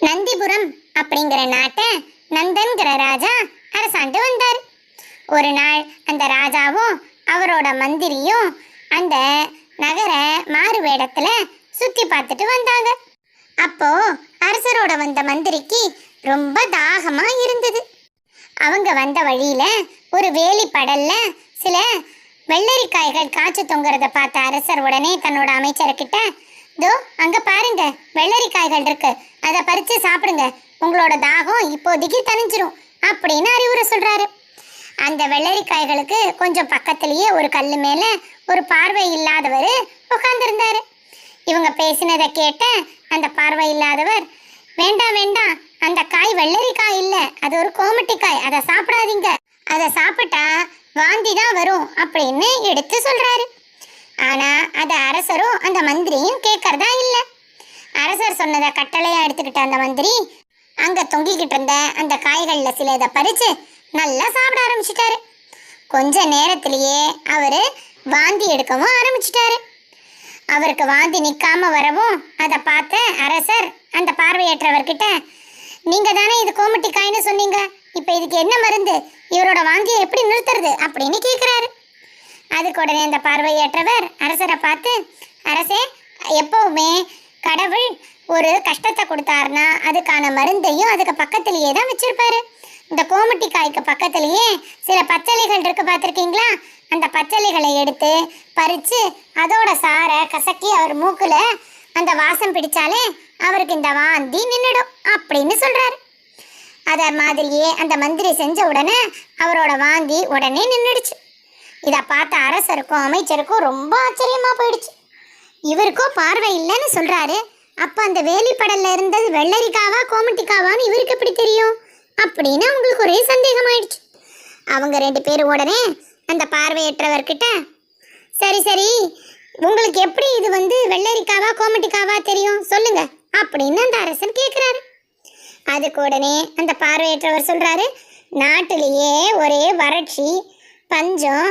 நந்திபுரம் அப்படிங்கிற நாட்டை நந்தன்கிற ராஜா அரசாண்டு வந்தார். ஒரு நாள் அந்த ராஜாவும் அவரோட மந்திரியும் அந்த நகர மாறு வேடத்துல சுத்தி பார்த்துட்டு வந்தாங்க. அப்போ அரசரோட வந்த மந்திரிக்கு ரொம்ப தாகமா இருந்தது. அவங்க வந்த வழியில ஒரு வேலி படல்ல சில வெள்ளரிக்காய்கள் காய்ச்சி தொங்குறத பார்த்த அரசர் உடனே தன்னோட அமைச்சர்கிட்ட, "தோ அங்க பாருங்க, வெள்ளரிக்காய்கள் இருக்கு, அதை பறிச்சு சாப்பிடுங்க, உங்களோட தாகம் இப்போதைக்கு தணிஞ்சிரும்" அப்படின்னு அறிவுரை சொல்றாரு. அந்த வெள்ளரிக்காய்களுக்கு கொஞ்சம் பக்கத்திலேயே ஒரு கல்லு மேல ஒரு பார்வை இல்லாதவர் உட்கார்ந்துருந்தாரு. இவங்க பேசினதை கேட்ட அந்த பார்வை இல்லாதவர், "வேண்டாம் வேண்டாம், அந்த காய் வெள்ளரிக்காய் இல்ல, அது ஒரு கோமட்டிக்காய், அதை சாப்பிடாதீங்க, அதை சாப்பிட்டா வாந்தி தான் வரும்" அப்படின்னு எடுத்து சொல்றாரு. ஆனா அத அரசரும் அந்த மந்திரியும் கேட்கறதா இல்ல. அரசர் சொன்னதை கட்டளையா எடுத்துக்கிட்ட அந்த மந்திரி அங்க தொங்கிக்கிட்டு இருந்த அந்த காய்கள்ல சில இதை பறிச்சு நல்லா சாப்பிட ஆரம்பிச்சிட்டாரு. கொஞ்ச நேரத்திலேயே அவரு வாந்தி எடுக்கவும் ஆரம்பிச்சிட்டாரு. அவருக்கு வாந்தி நிக்காம வரவும் அதை பார்த்த அரசர் அந்த பார்வையற்றவர்கிட்ட, "நீங்க தானே இது கோமட்டிக்காய்னு சொன்னீங்க, இப்ப இதுக்கு என்ன மருந்து, இவரோட வாந்தியை எப்படி நிறுத்துறது" அப்படின்னு கேட்கிறாரு. அதுக்கு உடனே அந்த பார்வையற்றவர் அரசரை பார்த்து, "அரசே, எப்பவுமே கடவுள் ஒரு கஷ்டத்தை கொடுத்தாருன்னா அதுக்கான மருந்தையும் அதுக்கு பக்கத்திலேயே தான் வச்சிருப்பாரு. இந்த கோமட்டிக்காய்க்கு பக்கத்திலேயே சில பச்சளைகள் இருக்கு, பார்த்துருக்கீங்களா? அந்த பச்சளைகளை எடுத்து பறித்து அதோட சாரை கசக்கி அவர் மூக்குல அந்த வாசம் பிடிச்சாலே அவருக்கு இந்த வாந்தி நின்றுடும்" அப்படின்னு சொல்றாரு. அத மாதிரியே அந்த மந்திரி செஞ்ச உடனே அவரோட வாந்தி உடனே நின்றுடுச்சு. இதை பார்த்த அரசருக்கும் அமைச்சருக்கும் ரொம்ப ஆச்சரியமா போயிடுச்சு. இவருக்கோ பார்வை இல்லைன்னு சொல்றாரு, அப்ப அந்த வேலிப்படல்ல இருந்தது வெள்ளரிக்காவா கோமட்டிக்காவான்னு இவருக்கு எப்படி தெரியும் அப்படின்னு அவங்களுக்கு ஒரே சந்தேகம் ஆயிடுச்சு. அவங்க 2 பேரும் உடனே அந்த பார்வையற்றவர்கிட்ட, "சரி சரி, உங்களுக்கு எப்படி இது வெள்ளரிக்காவா கோமட்டிக்காவா தெரியும், சொல்லுங்க" அப்படின்னு அந்த அரசன் கேட்கிறாரு. அதுக்கு உடனே அந்த பார்வையற்றவர் சொல்றாரு, "நாட்டிலேயே ஒரே வறட்சி, பஞ்சம்,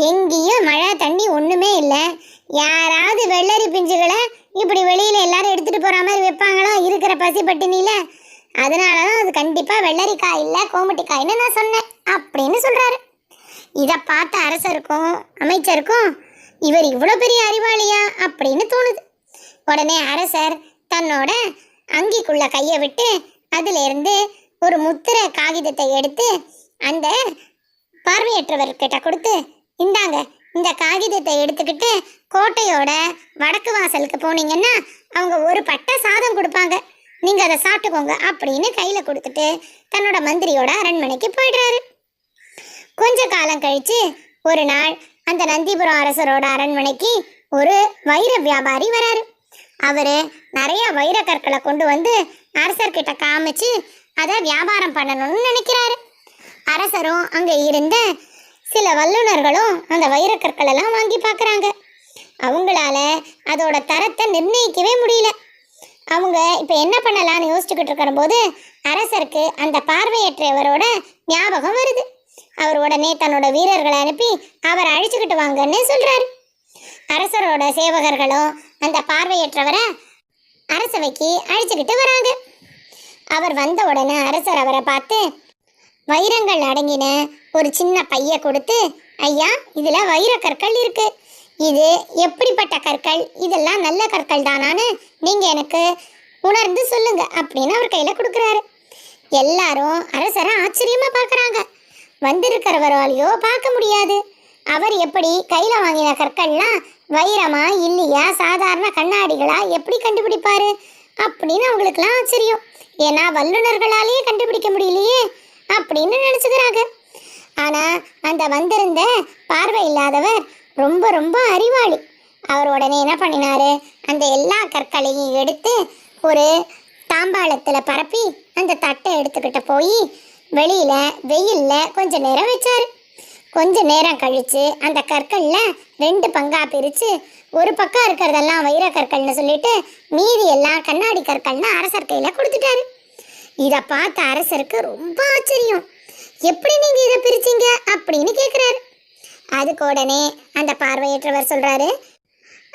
எங்கேயும் மழை தண்ணி ஒண்ணுமே இல்லை, யாராவது வெள்ளரி பிஞ்சுகளை இப்படி வெளியில எல்லாரும் எடுத்துட்டு போற மாதிரி வைப்பாங்களோ இருக்கிற பசி பட்டினியில, அதனாலதான் அது கண்டிப்பா வெள்ளரிக்காய் இல்ல கோமட்டிக்காய்னு நான் சொன்னேன்" அப்படின்னு சொல்றாரு. இதை பார்த்த அரசருக்கும் அமைச்சருக்கும் இவர் இவ்வளவு பெரிய அறிவாளியா அப்படின்னு தோணுது. உடனே அரசர் தன்னோட அங்கிக்குள்ள கையை விட்டு அதுல இருந்து ஒரு முத்திரை காகிதத்தை எடுத்து அந்த பார்வையற்றவர்கிட்ட கொடுத்து, "இந்தாங்க, இந்த காகிதத்தை எடுத்துக்கிட்டு கோட்டையோட வடக்கு வாசலுக்கு போனீங்கன்னா அவங்க ஒரு பட்டை சாதம் கொடுப்பாங்க, நீங்க அதை சாப்பிட்டுக்கோங்க" அப்படின்னு கையில கொடுத்துட்டு தன்னோட மந்திரியோட அரண்மனைக்கு போயிடுறாரு. கொஞ்ச காலம் கழிச்சு ஒரு நாள் அந்த நந்திபுரம் அரசரோட அரண்மனைக்கு ஒரு வைர வியாபாரி வராரு. அவரு நிறைய வைர கற்களை கொண்டு வந்து அரசர்கிட்ட காமிச்சு அதை வியாபாரம் பண்ணணும்னு நினைக்கிறாரு. அரசரும் அங்க இருந்த சில வல்லுநர்களும் அந்த வைரக்கற்கள் எல்லாம் வாங்கி பார்க்குறாங்க. அவங்களால அதோட தரத்தை நிர்ணயிக்கவே முடியல. அவங்க இப்போ என்ன பண்ணலான்னு யோசிச்சுக்கிட்டு இருக்கிற போது அரசருக்கு அந்த பார்வையற்றவரோட ஞாபகம் வருது. அவர் உடனே தன்னோட வீரர்களை அனுப்பி அவரை அழிச்சுக்கிட்டு வாங்கன்னு சொல்றாரு. அரசரோட சேவகர்களும் அந்த பார்வையற்றவரை அரசவைக்கு அழிச்சுக்கிட்டு வராங்க. அவர் வந்த உடனே அரசர் அவரை பார்த்து வைரங்கள் அடங்கின ஒரு சின்ன பைய கொடுத்து, "ஐயா, இதுல வைர கற்கள் இருக்கு, இது எப்படிப்பட்ட கற்கள், இதெல்லாம் நல்ல கற்கள் தானான்னு நீங்க எனக்கு உணர்ந்து சொல்லுங்க" அப்படின்னு அவர் கையில கொடுக்குறாரு. எல்லாரும் அரசரை ஆச்சரியமா பார்க்கறாங்க. வந்திருக்கிறவராலையோ பார்க்க முடியாது. அவர் எப்படி கையில வாங்கின கற்கள்லாம் வைரமா இல்லையா சாதாரண கண்ணாடிகளா எப்படி கண்டுபிடிப்பாரு அப்படின்னு அவங்களுக்குலாம் ஆச்சரியம். ஏன்னா வல்லுநர்களாலேயே கண்டுபிடிக்க முடியலையே அப்படின்னு நினைச்சுக்கிறாங்க. ஆனா அந்த வந்திருந்த பார்வை இல்லாதவர் ரொம்ப ரொம்ப அறிவாளி. அவர் உடனே என்ன பண்ணினாரு, அந்த எல்லா கற்களையும் எடுத்து ஒரு தாம்பாளத்துல பரப்பி அந்த தட்டை எடுத்துக்கிட்டு போய் வெளியில வெயில்ல கொஞ்ச நேரம் வச்சாரு. கொஞ்ச நேரம் கழிச்சு அந்த கற்கள்ல 2 பங்கா பிரிச்சு ஒரு பக்கம் இருக்கிறதெல்லாம் வைர கற்கள்னு சொல்லிட்டு மீதி எல்லாம் கண்ணாடி கற்கள்னு அரசர் கையில கொடுத்துட்டாரு. இதை பார்த்த அரசருக்கு ரொம்ப ஆச்சரியம். "எப்படி நீங்க இதை பிரிச்சீங்க?" அப்படின்னு கேட்கிறாரு. அதுக்கு உடனே அந்த பார்வையற்றவர் சொல்றாரு,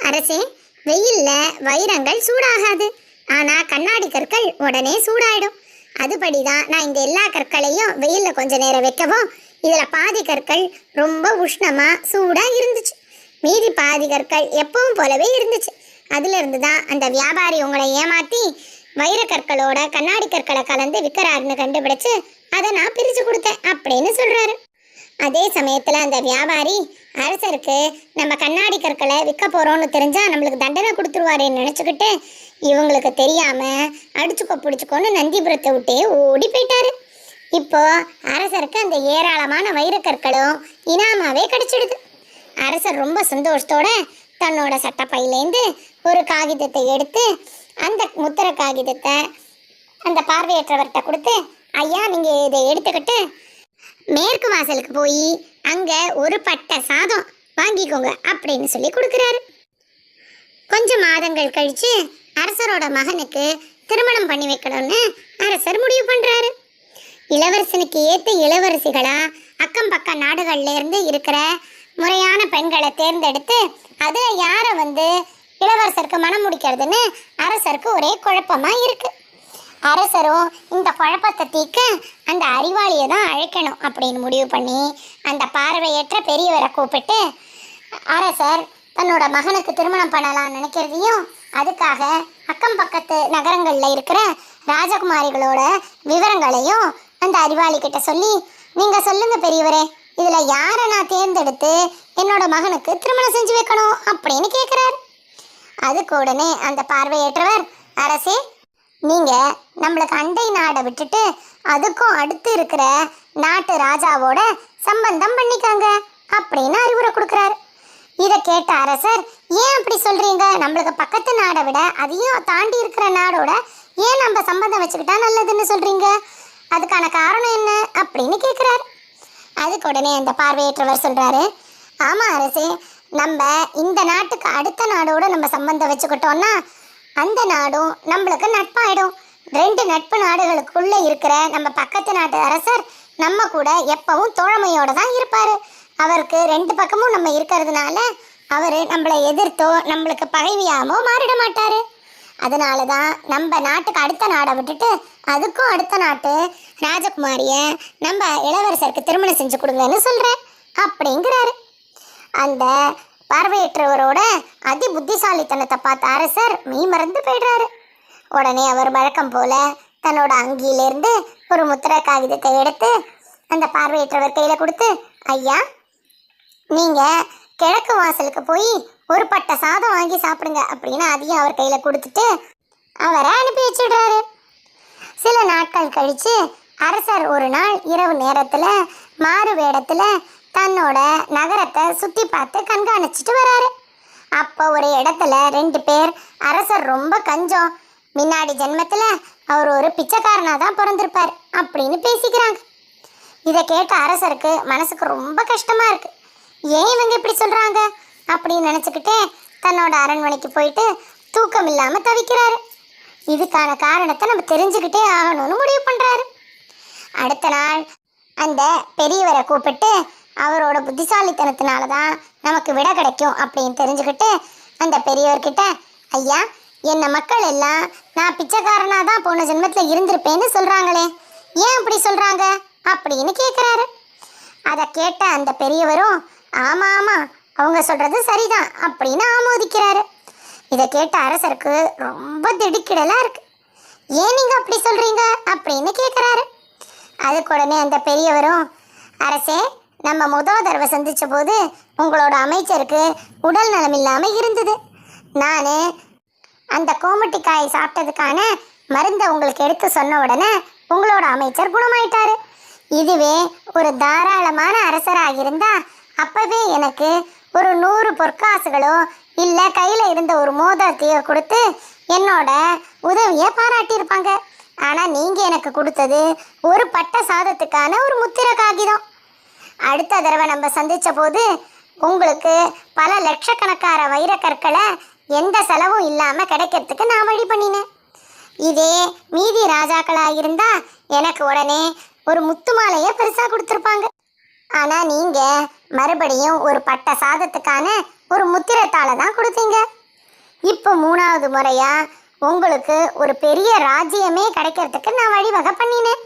"அரசே, வெயில்ல வைரங்கள் சூடாகாது, ஆனா கண்ணாடி கற்கள் உடனே சூடாயிடும். அதுபடிதான் நான் இந்த எல்லா கற்களையும் வெயில்ல கொஞ்ச நேரம் வைக்கவும் இதுல பாதி கற்கள் ரொம்ப உஷ்ணமா சூடா இருந்துச்சு. மீதி பாதி கற்கள் எப்பவும் போலவே இருந்துச்சு. அதுல இருந்துதான் அந்த வியாபாரி உங்களை ஏமாத்தி வைரக்கற்களோட கண்ணாடி கற்களை கலந்து விற்கிறாருன்னு கண்டுபிடிச்சு அதை நான் பிரிச்சு கொடுத்தேன் அப்படின்னு சொல்றாரு. அதே சமயத்துல அந்த வியாபாரி அரசருக்கு நம்ம கண்ணாடி கற்களை விற்க போறோம்னு தெரிஞ்சா நம்மளுக்கு தண்டனை கொடுத்துருவாருன்னு நினைச்சுக்கிட்டு இவங்களுக்கு தெரியாம அடிச்சுக்கோ பிடிச்சுக்கோன்னு நந்திபுரத்தை விட்டே ஓடி போயிட்டாரு. இப்போ அரசருக்கு அந்த ஏராளமான வைரக்கற்களும் இனாமாவே கிடைச்சிடுது. அரசர் ரொம்ப சந்தோஷத்தோட தன்னோட சட்டப்பையிலேருந்து ஒரு காகிதத்தை எடுத்து அந்த முத்திர காகிதத்தை அந்த பார்வையற்றவர்கிட்ட கொடுத்து, ஐயா நீங்க இதை எடுத்துக்கிட்டு மேற்கு வாசலுக்கு போய் அங்க ஒரு பட்டை சாதம் வாங்கிக்கோங்க அப்படின்னு சொல்லி கொடுக்குறாரு. கொஞ்சம் மாதங்கள் கழிச்சு அரசரோட மகனுக்கு திருமணம் பண்ணி வைக்கணும்னு அரசர் முடிவு பண்றாரு. இளவரசனுக்கு ஏத்த இளவரசிகளா அக்கம் பக்கம் நாடுகள்ல இருந்து இருக்கிற முறையான பெண்களை தேர்ந்தெடுத்து அதுல யார இளவரசருக்கு மனம் முடிக்கிறதுன்னு அரசருக்கு ஒரே குழப்பமா இருக்கு. அரசரும் இந்த குழப்பத்தை தீர்க்க அந்த அறிவாளியை தான் அழைக்கணும் அப்படின்னு முடிவு பண்ணி அந்த பார்வையற்ற பெரியவரை கூப்பிட்டு அரசர் தன்னோட மகனுக்கு திருமணம் பண்ணலாம்னு நினைக்கிறதையும் அதுக்காக அக்கம் பக்கத்து நகரங்கள்ல இருக்கிற ராஜகுமாரிகளோட விவரங்களையும் அந்த அறிவாளி கிட்ட சொல்லி, நீங்க சொல்லுங்க பெரியவரே, இதுல யாரை நான் தேர்ந்தெடுத்து என்னோட மகனுக்கு திருமணம் செஞ்சு வைக்கணும் அப்படின்னு கேட்கிறார். அதுக்கு உடனே அந்த பார்வையற்றவர், அரசே நீங்க நம்மளுக்கு அண்டை நாடை விட்டுட்டு அதுக்கும் அடுத்து இருக்கிற நாட்டு ராஜாவோட சம்பந்தம் பண்ணிக்காங்க அப்படின்னு அறிவுரை கொடுக்குறாரு. இதை கேட்ட அரசர், ஏன் அப்படி சொல்றீங்க? நம்மளுக்கு பக்கத்து நாடை விட அதையும் தாண்டி இருக்கிற நாடோட ஏன் நம்ம சம்பந்தம் வச்சுக்கிட்டா நல்லதுன்னு சொல்றீங்க? அதுக்கான காரணம் என்ன அப்படின்னு கேட்கிறாரு. அதுக்கு உடனே அந்த பார்வையற்றவர் சொல்றாரு, ஆமா அரசே, நம்ம இந்த நாட்டுக்கு அடுத்த நாடோட நம்ம சம்பந்தம் வச்சுக்கிட்டோம்னா அந்த நாடும் நம்மளுக்கு நட்பாயிடும். 2 நட்பு நாடுகளுக்குள்ள இருக்கிற நம்ம பக்கத்து நாட்டு அரசர் நம்ம கூட எப்பவும் தோழமையோட தான் இருப்பாரு. அவருக்கு 2 பக்கமும் நம்ம இருக்கிறதுனால அவரு நம்மளை எதிர்த்தோ நம்மளுக்கு பகைவியாமோ மாறிட மாட்டாரு. அதனால தான் நம்ம நாட்டுக்கு அடுத்த நாடை விட்டுட்டு அதுக்கும் அடுத்த நாட்டு ராஜகுமாரிய நம்ம இளவரசருக்கு திருமணம் செஞ்சு கொடுங்கன்னு சொல்றேன் அப்படிங்கிறாரு. அந்த பார்வையற்றவரோட அதி புத்திசாலித்தனத்தை பார்த்த அரசர் மெய் மறந்து போயிடுறாரு. உடனே அவர் வழக்கம் போல தன்னோட அங்கியிலிருந்து ஒரு முத்திரை காகிதத்தை எடுத்து அந்த பார்வையற்றவர் கையில கொடுத்து, ஐயா நீங்க கிழக்கு வாசலுக்கு போய் ஒரு பட்டை சாதம் வாங்கி சாப்பிடுங்க அப்படின்னு அதையும் அவர் கையில கொடுத்துட்டு அவரை அனுப்பி வச்சிடுறாரு. சில நாட்கள் கழிச்சு அரசர் ஒரு நாள் இரவு நேரத்துல மாறு வேடத்துல தன்னோட நகரத்தை சுத்தி பார்த்து கண்காணிச்சுட்டு வராரு. அப்போ ஒரு இடத்துல 2 பேர் அரசர் ரொம்ப கஞ்சம், முன்னாடி ஜென்மத்துல அவர் ஒரு பிச்சைக்காரனா தான் பிறந்திருப்பார் அப்படின்னு பேசிக்கிறாங்க. இதை கேட்ட அரசருக்கு மனசுக்கு ரொம்ப கஷ்டமா இருக்கு. ஏன் இவங்க இப்படி சொல்றாங்க அப்படின்னு நினைச்சுக்கிட்டே தன்னோட அரண்மனைக்கு போயிட்டு தூக்கம் இல்லாம தவிக்கிறாரு. இதுக்கான காரணத்தை நம்ம தெரிஞ்சுக்கிட்டே ஆகணும்னு முடிவு பண்றாரு. அடுத்த நாள் அந்த பெரியவரை கூப்பிட்டு அவரோட புத்திசாலித்தனத்தினால தான் நமக்கு விடை கிடைக்கும் அப்படின்னு தெரிஞ்சுக்கிட்டு அந்த பெரியவர்கிட்ட, ஐயா என்ன மக்கள் எல்லாம் நான் பிச்சைக்காரனா தான் போன ஜென்மத்தில் இருந்திருப்பேன்னு சொல்றாங்களே, ஏன் அப்படி சொல்றாங்க அப்படின்னு கேட்குறாரு. அதை கேட்ட அந்த பெரியவரும், ஆமா ஆமா அவங்க சொல்றது சரிதான் அப்படின்னு ஆமோதிக்கிறாரு. இதை கேட்ட அரசருக்கு ரொம்ப திடுக்கிடலா இருக்கு. ஏன் நீங்க அப்படி சொல்றீங்க அப்படின்னு கேட்குறாரு. அதுக்கு உடனே அந்த பெரியவரும், அரசே நம்ம முதல் தடவை சந்திச்ச போது உங்களோட அமைச்சருக்கு உடல் நலம் இல்லாமல் இருந்தது. நான் அந்த கோமட்டிக்காயை சாப்பிட்டதுக்கான மருந்தை உங்களுக்கு எடுத்து சொன்ன உடனே உங்களோட அமைச்சர் குணமாயிட்டாரு. இதுவே ஒரு தாராளமான அரசராக இருந்தா அப்பவே எனக்கு ஒரு 100 பொற்காசுகளோ இல்லை கையில் இருந்த ஒரு மோதிரத்தையோ கொடுத்து என்னோட உதவியை பாராட்டியிருப்பாங்க. ஆனால் நீங்கள் எனக்கு கொடுத்தது ஒரு பட்டை சாதத்துக்கான ஒரு முத்திரை காகிதம். அடுத்த தடவை நம்ம சந்தித்த போது உங்களுக்கு பல லட்சக்கணக்கான வைரக்கற்களை எந்த செலவும் இல்லாமல் கிடைக்கிறதுக்கு நான் வழி பண்ணினேன். இதே மீதி ராஜாக்களாக இருந்தால் எனக்கு உடனே ஒரு முத்து மாலையை பெருசாக கொடுத்துருப்பாங்க. ஆனால் நீங்கள் மறுபடியும் ஒரு பட்டை சாதத்துக்கான ஒரு முத்திரத்தாளை தான் கொடுத்தீங்க. இப்போ 3வது முறையாக உங்களுக்கு ஒரு பெரிய ராஜ்யமே கிடைக்கிறதுக்கு நான் வழிவகை பண்ணினேன்.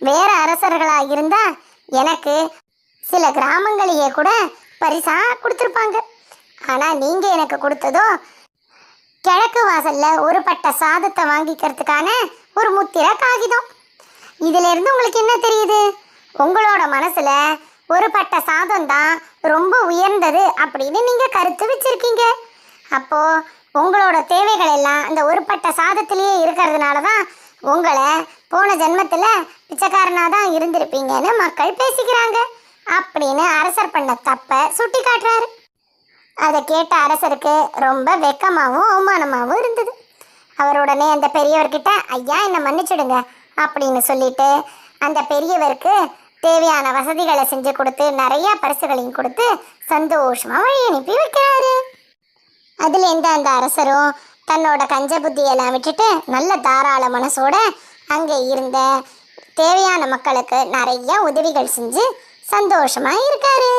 வேற அரசர்களா இருந்தா எனக்கு சில கிராமங்களையே கூட பரிசா கொடுத்துருப்பாங்க. ஆனா நீங்க எனக்கு கொடுத்ததோ கிழக்கு வாசல்ல ஒரு பட்ட சாதத்தை வாங்கிக்கிறதுக்கான ஒரு முத்திர காகிதம். இதுல இருந்து உங்களுக்கு என்ன தெரியுது? உங்களோட மனசுல ஒரு பட்ட சாதம் தான் ரொம்ப உயர்ந்தது அப்படின்னு நீங்க கருத்து வச்சிருக்கீங்க. அப்போ உங்களோட தேவைகள் எல்லாம் அந்த ஒரு பட்ட சாதத்திலேயே இருக்கிறதுனால தான் உங்களை போன ஜென்மத்துல பிச்சைக்காரனா தான் இருந்திருப்பீங்கன்னு மக்கள் பேசிக்கிறாங்க அப்படின்னு அரசர் பண்ண தப்ப சுட்டி காட்டுறாரு. அதை கேட்ட அரசருக்கு ரொம்ப வெக்கமாகவும் அவமானமாகவும் இருந்தது. அவர் உடனே அந்த பெரியவர்கிட்ட ஐயா என்னை மன்னிச்சிடுங்க அப்படின்னு சொல்லிட்டு அந்த பெரியவருக்கு தேவையான வசதிகளை செஞ்சு கொடுத்து நிறைய பரிசுகளையும் கொடுத்து சந்தோஷமா வழி அனுப்பி வைக்கிறாரு. அதுலேருந்து அந்த அரசரும் தன்னோட கஞ்ச புத்தியெல்லாம் விட்டுட்டு நல்ல தாராள மனசோட அங்கே இருந்த தேவையான மக்களுக்கு நிறைய உதவிகள் செஞ்சு சந்தோஷமா இருக்காரு.